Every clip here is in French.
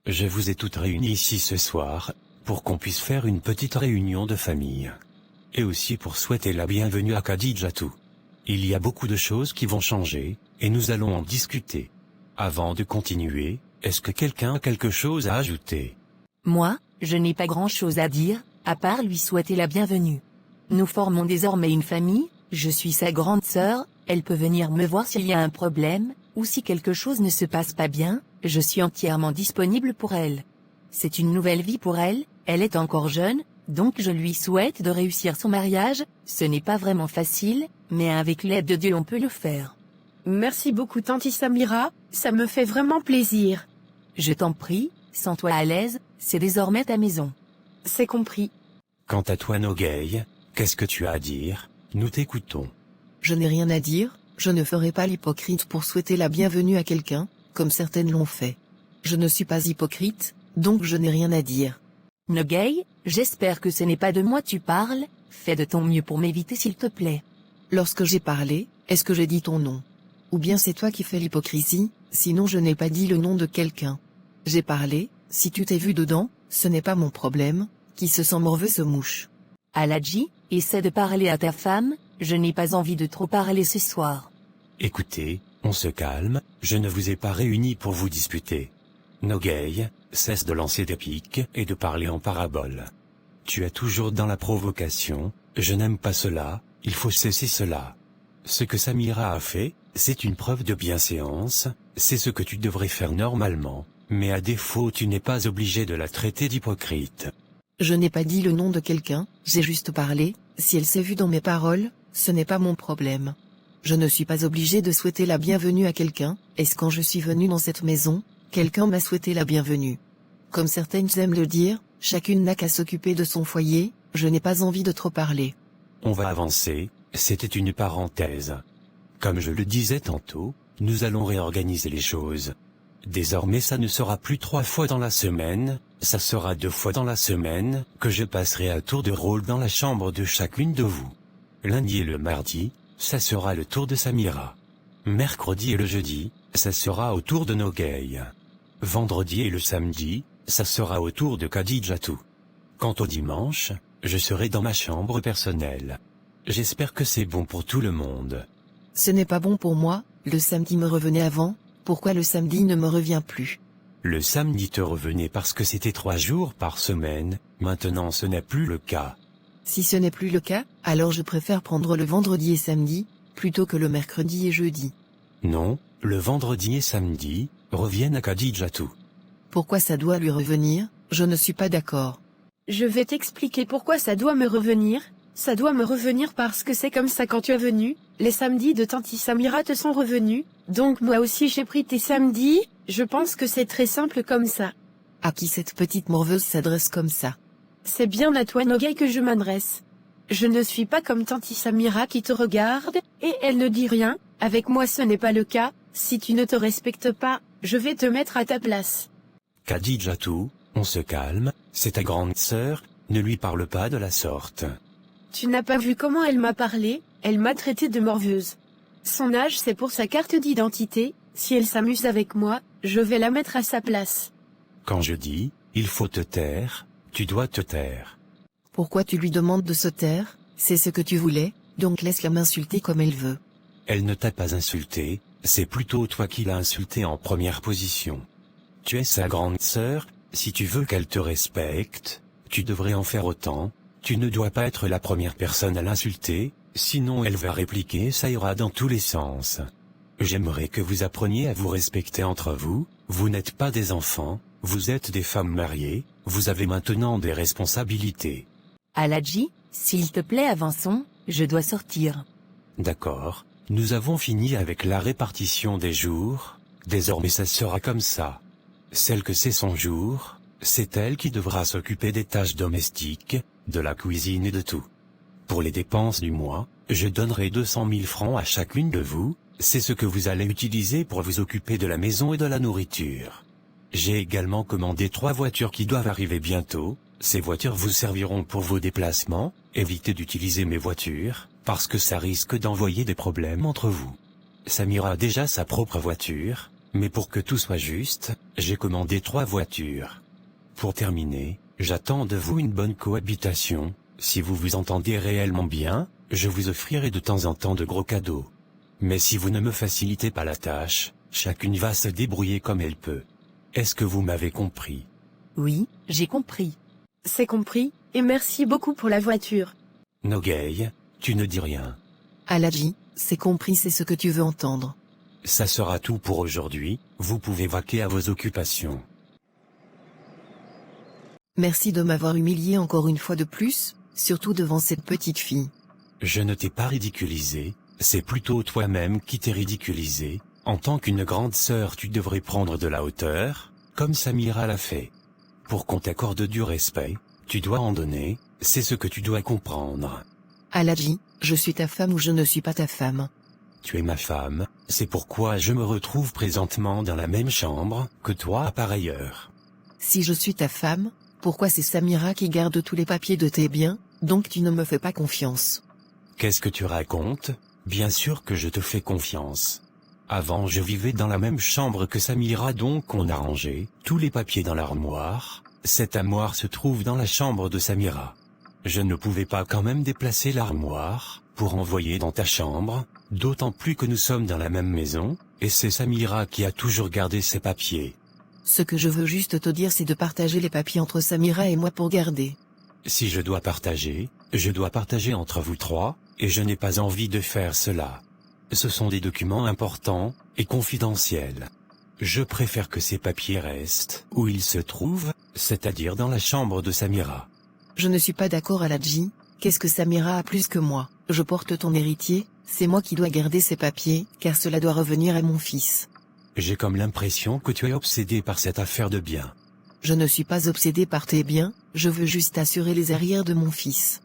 je vous ai toutes réunies ici ce soir, pour qu'on puisse faire une petite réunion de famille. Et aussi pour souhaiter la bienvenue à Khadijatou. Il y a beaucoup de choses qui vont changer, et nous allons en discuter. Avant de continuer, est-ce que quelqu'un a quelque chose à ajouter? Moi, je n'ai pas grand-chose à dire, à part lui souhaiter la bienvenue. Nous formons désormais une famille, je suis sa grande sœur, elle peut venir me voir s'il y a un problème, ou si quelque chose ne se passe pas bien, je suis entièrement disponible pour elle. C'est une nouvelle vie pour elle, elle est encore jeune, donc je lui souhaite de réussir son mariage, ce n'est pas vraiment facile, mais avec l'aide de Dieu on peut le faire. Merci beaucoup Tanti Samira, ça me fait vraiment plaisir. Je t'en prie, sens-toi à l'aise, c'est désormais ta maison. C'est compris. Quant à toi Nogay, qu'est-ce que tu as à dire? Nous t'écoutons. Je n'ai rien à dire, je ne ferai pas l'hypocrite pour souhaiter la bienvenue à quelqu'un, comme certaines l'ont fait. Je ne suis pas hypocrite, donc je n'ai rien à dire. Nogay, j'espère que ce n'est pas de moi tu parles, fais de ton mieux pour m'éviter s'il te plaît. Lorsque j'ai parlé, est-ce que j'ai dit ton nom? Ou bien c'est toi qui fais l'hypocrisie, sinon je n'ai pas dit le nom de quelqu'un. J'ai parlé, si tu t'es vu dedans, ce n'est pas mon problème, qui se sent morveux se mouche. Aladji, essaie de parler à ta femme, je n'ai pas envie de trop parler ce soir. Écoutez, on se calme, je ne vous ai pas réunis pour vous disputer. Nogay, cesse de lancer des piques et de parler en parabole. Tu es toujours dans la provocation, je n'aime pas cela, il faut cesser cela. Ce que Samira a fait, c'est une preuve de bienséance, c'est ce que tu devrais faire normalement, mais à défaut tu n'es pas obligé de la traiter d'hypocrite. Je n'ai pas dit le nom de quelqu'un, j'ai juste parlé, si elle s'est vue dans mes paroles, ce n'est pas mon problème. Je ne suis pas obligé de souhaiter la bienvenue à quelqu'un, est-ce quand je suis venu dans cette maison, quelqu'un m'a souhaité la bienvenue. Comme certaines aiment le dire, chacune n'a qu'à s'occuper de son foyer, je n'ai pas envie de trop parler. On va avancer, c'était une parenthèse. Comme je le disais tantôt, nous allons réorganiser les choses. Désormais ça ne sera plus 3 fois dans la semaine, ça sera 2 fois dans la semaine, que je passerai à tour de rôle dans la chambre de chacune de vous. Lundi et le mardi, ça sera le tour de Samira. Mercredi et le jeudi, ça sera au tour de Nogay. Vendredi et le samedi, ça sera au tour de Khadijatou. Quant au dimanche, je serai dans ma chambre personnelle. J'espère que c'est bon pour tout le monde. Ce n'est pas bon pour moi, le samedi me revenait avant, pourquoi le samedi ne me revient plus? Le samedi te revenait parce que c'était 3 jours par semaine, maintenant ce n'est plus le cas. Si ce n'est plus le cas, alors je préfère prendre le vendredi et samedi, plutôt que le mercredi et jeudi. Non, le vendredi et samedi, reviennent à Khadijatou. Pourquoi ça doit lui revenir? Je ne suis pas d'accord. Je vais t'expliquer pourquoi ça doit me revenir. Ça doit me revenir parce que c'est comme ça quand tu es venu, les samedis de Tanti Samira te sont revenus, donc moi aussi j'ai pris tes samedis, je pense que c'est très simple comme ça. À qui cette petite morveuse s'adresse comme ça? C'est bien à toi Nogay que je m'adresse. Je ne suis pas comme Tanti Samira qui te regarde, et elle ne dit rien, avec moi ce n'est pas le cas, si tu ne te respectes pas, je vais te mettre à ta place. Khadijatou, on se calme, c'est ta grande sœur, ne lui parle pas de la sorte. Tu n'as pas vu comment elle m'a parlé, elle m'a traité de morveuse. Son âge c'est pour sa carte d'identité, si elle s'amuse avec moi, je vais la mettre à sa place. Quand je dis, il faut te taire, tu dois te taire. Pourquoi tu lui demandes de se taire? C'est ce que tu voulais, donc laisse-la m'insulter comme elle veut. Elle ne t'a pas insulté, c'est plutôt toi qui l'as insultée en première position. Tu es sa grande sœur, si tu veux qu'elle te respecte, tu devrais en faire autant. Tu ne dois pas être la première personne à l'insulter, sinon elle va répliquer, ça ira dans tous les sens. J'aimerais que vous appreniez à vous respecter entre vous, vous n'êtes pas des enfants, vous êtes des femmes mariées, vous avez maintenant des responsabilités. Aladji, s'il te plaît avançons, je dois sortir. D'accord, nous avons fini avec la répartition des jours, désormais ça sera comme ça. Celle que c'est son jour, c'est elle qui devra s'occuper des tâches domestiques, de la cuisine et de tout. Pour les dépenses du mois, je donnerai 200 000 francs à chacune de vous, c'est ce que vous allez utiliser pour vous occuper de la maison et de la nourriture. J'ai également commandé 3 voitures qui doivent arriver bientôt, ces voitures vous serviront pour vos déplacements, évitez d'utiliser mes voitures, parce que ça risque d'envoyer des problèmes entre vous. Samira a déjà sa propre voiture, Mais pour que tout soit juste, j'ai commandé 3 voitures. Pour terminer, j'attends de vous une bonne cohabitation. Si vous vous entendez réellement bien, je vous offrirai de temps en temps de gros cadeaux. Mais si vous ne me facilitez pas la tâche, chacune va se débrouiller comme elle peut. Est-ce que vous m'avez compris? Oui, j'ai compris. C'est compris, et merci beaucoup pour la voiture. Nogay, tu ne dis rien. Aladji, c'est compris, c'est ce que tu veux entendre. Ça sera tout pour aujourd'hui, vous pouvez vaquer à vos occupations. Merci de m'avoir humilié encore une fois de plus, surtout devant cette petite fille. Je ne t'ai pas ridiculisé, c'est plutôt toi-même qui t'es ridiculisé. En tant qu'une grande sœur, tu devrais prendre de la hauteur, comme Samira l'a fait. Pour qu'on t'accorde du respect, tu dois en donner, c'est ce que tu dois comprendre. Aladji, je suis ta femme ou je ne suis pas ta femme. Tu es ma femme, c'est pourquoi je me retrouve présentement dans la même chambre que toi par ailleurs. Si je suis ta femme, pourquoi c'est Samira qui garde tous les papiers de tes biens, donc tu ne me fais pas confiance? Qu'est-ce que tu racontes? Bien sûr que je te fais confiance. Avant je vivais dans la même chambre que Samira, donc on a rangé tous les papiers dans l'armoire. Cette armoire se trouve dans la chambre de Samira. Je ne pouvais pas quand même déplacer l'armoire pour envoyer dans ta chambre, d'autant plus que nous sommes dans la même maison, et c'est Samira qui a toujours gardé ses papiers. Ce que je veux juste te dire, c'est de partager les papiers entre Samira et moi pour garder. Si je dois partager entre vous 3, et je n'ai pas envie de faire cela. Ce sont des documents importants et confidentiels. Je préfère que ces papiers restent où ils se trouvent, c'est-à-dire dans la chambre de Samira. Je ne suis pas d'accord, Aladji. Qu'est-ce que Samira a plus que moi? Je porte ton héritier, c'est moi qui dois garder ces papiers, car cela doit revenir à mon fils. J'ai comme l'impression que tu es obsédé par cette affaire de biens. Je ne suis pas obsédé par tes biens, je veux juste assurer les arrières de mon fils.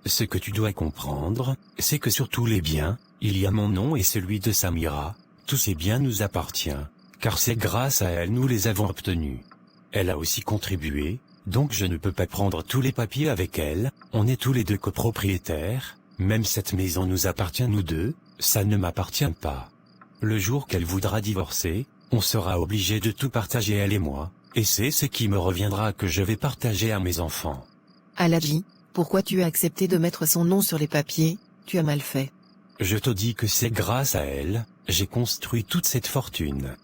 Ce que tu dois comprendre, c'est que sur tous les biens, il y a mon nom et celui de Samira. Tous ces biens nous appartiennent, car c'est grâce à elle nous les avons obtenus. Elle a aussi contribué, donc je ne peux pas prendre tous les papiers avec elle, on est tous les deux copropriétaires, même cette maison nous appartient nous deux, ça ne m'appartient pas. Le jour qu'elle voudra divorcer, on sera obligé de tout partager elle et moi, et c'est ce qui me reviendra que je vais partager à mes enfants. Aladji, pourquoi tu as accepté de mettre son nom sur les papiers? Tu as mal fait. Je te dis que c'est grâce à elle, j'ai construit toute cette fortune.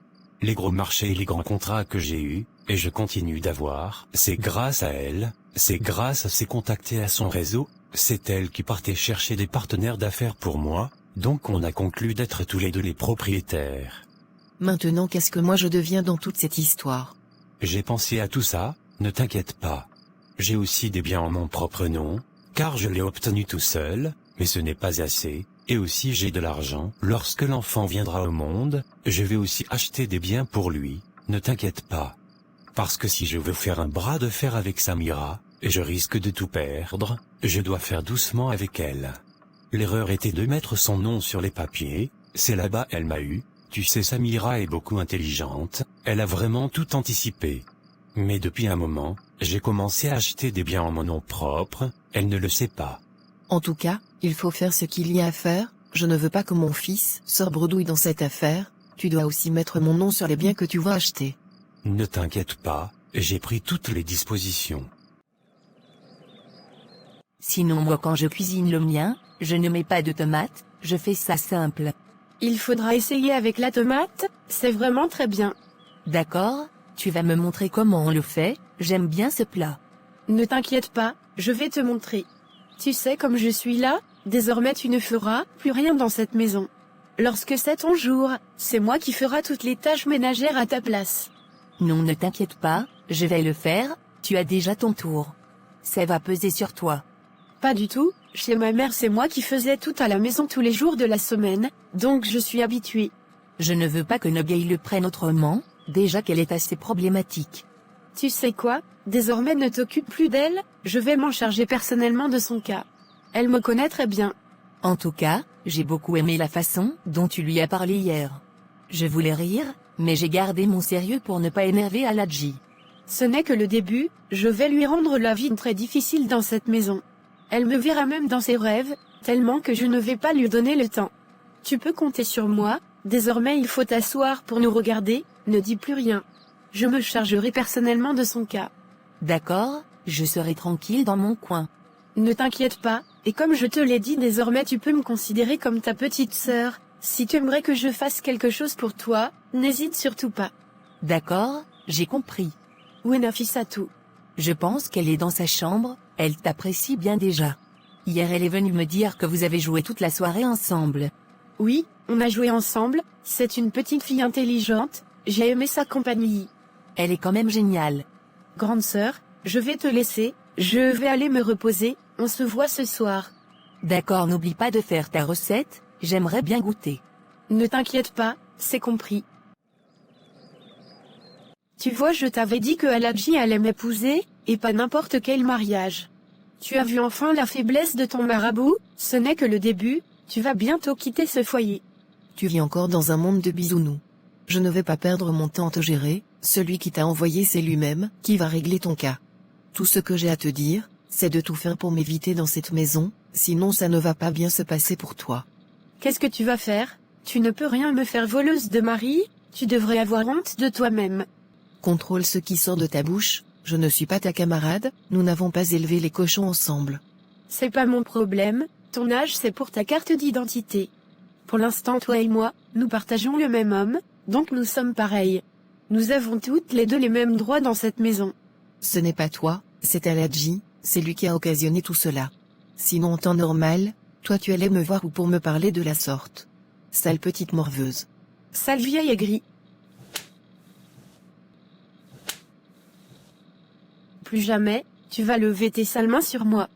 Les gros marchés et les grands contrats que j'ai eus, et je continue d'avoir, c'est grâce à elle, c'est grâce à ses contacts et à son réseau, c'est elle qui partait chercher des partenaires d'affaires pour moi, donc on a conclu d'être tous les deux les propriétaires. Maintenant qu'est-ce que moi je deviens dans toute cette histoire? J'ai pensé à tout ça, ne t'inquiète pas. J'ai aussi des biens en mon propre nom, car je l'ai obtenu tout seul, mais ce n'est pas assez, et aussi j'ai de l'argent. Lorsque l'enfant viendra au monde, je vais aussi acheter des biens pour lui, ne t'inquiète pas. Parce que si je veux faire un bras de fer avec Samira, et je risque de tout perdre, je dois faire doucement avec elle. L'erreur était de mettre son nom sur les papiers, c'est là-bas elle m'a eu. Tu sais, Samira est beaucoup intelligente, elle a vraiment tout anticipé. Mais depuis un moment, j'ai commencé à acheter des biens en mon nom propre, elle ne le sait pas. En tout cas, il faut faire ce qu'il y a à faire, je ne veux pas que mon fils sorte bredouille dans cette affaire, tu dois aussi mettre mon nom sur les biens que tu vas acheter. Ne t'inquiète pas, j'ai pris toutes les dispositions. Sinon moi quand je cuisine le mien, je ne mets pas de tomates, je fais ça simple. Il faudra essayer avec la tomate, c'est vraiment très bien. D'accord, tu vas me montrer comment on le fait, j'aime bien ce plat. Ne t'inquiète pas, je vais te montrer. Tu sais, comme je suis là, désormais tu ne feras plus rien dans cette maison. Lorsque c'est ton jour, c'est moi qui fera toutes les tâches ménagères à ta place. Non, ne t'inquiète pas, je vais le faire, tu as déjà ton tour. Ça va peser sur toi. Pas du tout, chez ma mère c'est moi qui faisais tout à la maison tous les jours de la semaine, donc je suis habituée. Je ne veux pas que Nogay le prenne autrement, déjà qu'elle est assez problématique. Tu sais quoi, désormais ne t'occupe plus d'elle, je vais m'en charger personnellement de son cas. Elle me connaît très bien. En tout cas, j'ai beaucoup aimé la façon dont tu lui as parlé hier. Je voulais rire, mais j'ai gardé mon sérieux pour ne pas énerver Aladji. Ce n'est que le début, je vais lui rendre la vie très difficile dans cette maison. Elle me verra même dans ses rêves, tellement que je ne vais pas lui donner le temps. Tu peux compter sur moi, désormais il faut t'asseoir pour nous regarder, ne dis plus rien. Je me chargerai personnellement de son cas. D'accord, je serai tranquille dans mon coin. Ne t'inquiète pas, et comme je te l'ai dit désormais tu peux me considérer comme ta petite sœur. Si tu aimerais que je fasse quelque chose pour toi, n'hésite surtout pas. D'accord, j'ai compris. Où est Nafissatou? Je pense qu'elle est dans sa chambre, elle t'apprécie bien déjà. Hier elle est venue me dire que vous avez joué toute la soirée ensemble. Oui, on a joué ensemble, c'est une petite fille intelligente, j'ai aimé sa compagnie. Elle est quand même géniale. Grande sœur, je vais te laisser, je vais aller me reposer, on se voit ce soir. D'accord, n'oublie pas de faire ta recette, j'aimerais bien goûter. Ne t'inquiète pas, c'est compris. Tu vois, je t'avais dit que Aladji allait m'épouser, et pas n'importe quel mariage. Tu as vu enfin la faiblesse de ton marabout, ce n'est que le début, tu vas bientôt quitter ce foyer. Tu vis encore dans un monde de bisounours. Je ne vais pas perdre mon temps à te gérer, celui qui t'a envoyé c'est lui-même qui va régler ton cas. Tout ce que j'ai à te dire, c'est de tout faire pour m'éviter dans cette maison, sinon ça ne va pas bien se passer pour toi. Qu'est-ce que tu vas faire? Tu ne peux rien me faire voleuse de mari, tu devrais avoir honte de toi-même. Contrôle ce qui sort de ta bouche, je ne suis pas ta camarade, nous n'avons pas élevé les cochons ensemble. C'est pas mon problème, ton âge c'est pour ta carte d'identité. Pour l'instant toi et moi, nous partageons le même homme, donc nous sommes pareils. Nous avons toutes les deux les mêmes droits dans cette maison. Ce n'est pas toi, c'est Aladji, c'est lui qui a occasionné tout cela. Sinon en temps normal, toi tu allais me voir ou pour me parler de la sorte. Sale petite morveuse. Sale vieille aigrie. Plus jamais, tu vas lever tes sales mains sur moi.